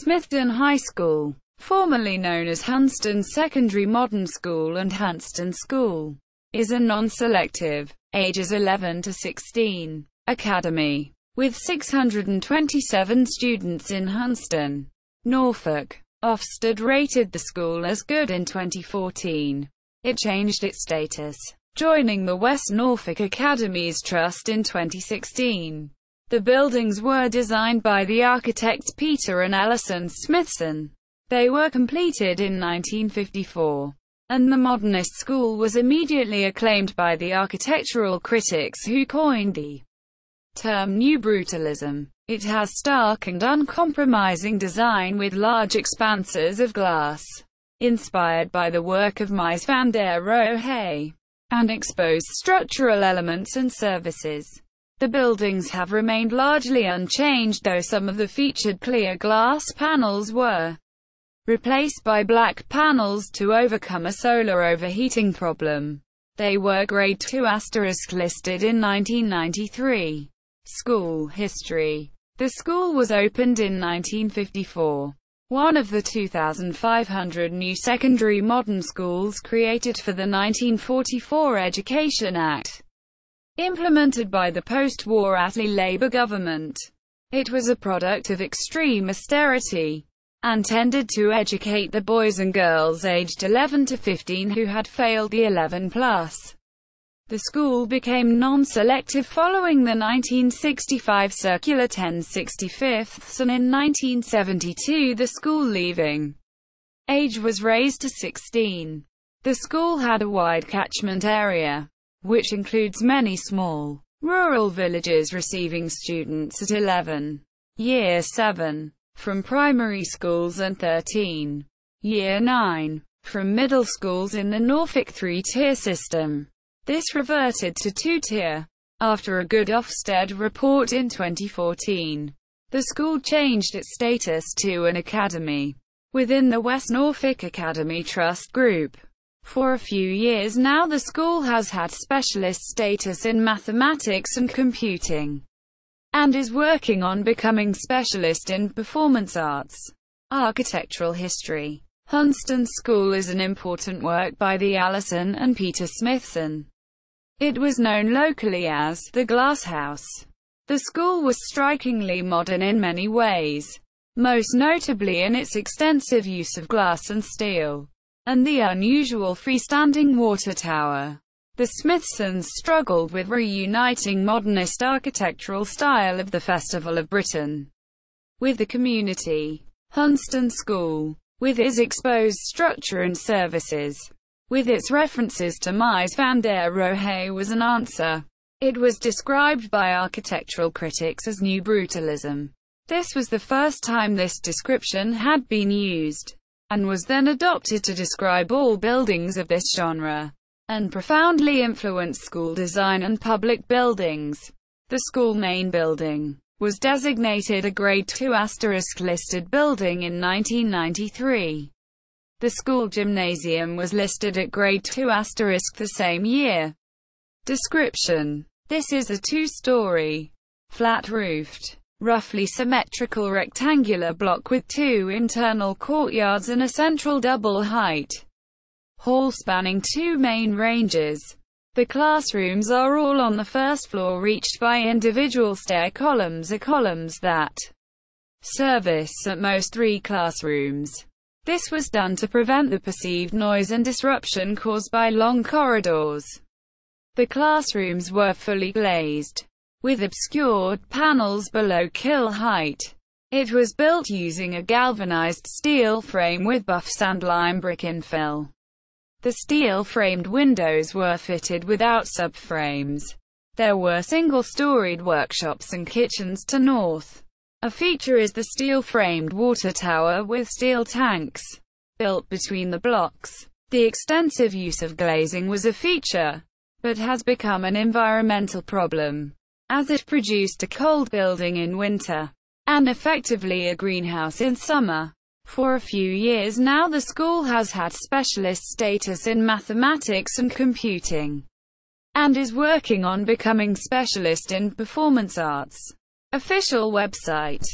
Smithdon High School, formerly known as Hunstanton Secondary Modern School and Hunstanton School, is a non-selective, ages 11 to 16, academy, with 627 students in Hunstanton, Norfolk. Ofsted rated the school as good in 2014. It changed its status, joining the West Norfolk Academies Trust in 2016. The buildings were designed by the architects Peter and Alison Smithson. They were completed in 1954, and the modernist school was immediately acclaimed by the architectural critics who coined the term New Brutalism. It has stark and uncompromising design with large expanses of glass, inspired by the work of Mies van der Rohe, and exposed structural elements and services. The buildings have remained largely unchanged, though some of the featured clear glass panels were replaced by black panels to overcome a solar overheating problem. They were Grade 2 * listed in 1993. School history. The school was opened in 1954, one of the 2,500 new secondary modern schools created for the 1944 Education Act, implemented by the post-war Attlee Labour government. It was a product of extreme austerity, and tended to educate the boys and girls aged 11 to 15 who had failed the 11+. The school became non-selective following the 1965 Circular 1065, and in 1972 the school leaving age was raised to 16. The school had a wide catchment area, which includes many small, rural villages receiving students at 11, Year 7, from primary schools and 13, Year 9, from middle schools in the Norfolk three-tier system. This reverted to two-tier after a good Ofsted report in 2014. The school changed its status to an academy within the West Norfolk Academy Trust group. For a few years now the school has had specialist status in mathematics and computing, and is working on becoming specialist in performance arts. Architectural history. Hunstanton School is an important work by the Alison and Peter Smithson. It was known locally as the Glass House. The school was strikingly modern in many ways, most notably in its extensive use of glass and steel, and the unusual freestanding water tower. The Smithsons struggled with reuniting modernist architectural style of the Festival of Britain with the community. Hunstanton School, with its exposed structure and services, with its references to Mies van der Rohe, was an answer. It was described by architectural critics as New Brutalism. This was the first time this description had been used, and was then adopted to describe all buildings of this genre, and profoundly influenced school design and public buildings. The school main building was designated a Grade 2 * listed building in 1993. The school gymnasium was listed at Grade 2 * the same year. Description. This is a two-story, flat-roofed, roughly symmetrical rectangular block with two internal courtyards and a central double-height hall spanning two main ranges. The classrooms are all on the first floor, reached by individual stair columns or columns that service at most 3 classrooms. This was done to prevent the perceived noise and disruption caused by long corridors. The classrooms were fully glazed, with obscured panels below kill height. It was built using a galvanized steel frame with buff sand-lime brick infill. The steel-framed windows were fitted without subframes. There were single-storied workshops and kitchens to north. A feature is the steel-framed water tower with steel tanks built between the blocks. The extensive use of glazing was a feature, but has become an environmental problem, as it produced a cold building in winter, and effectively a greenhouse in summer. For a few years now the school has had specialist status in mathematics and computing, and is working on becoming specialist in performance arts. Official website.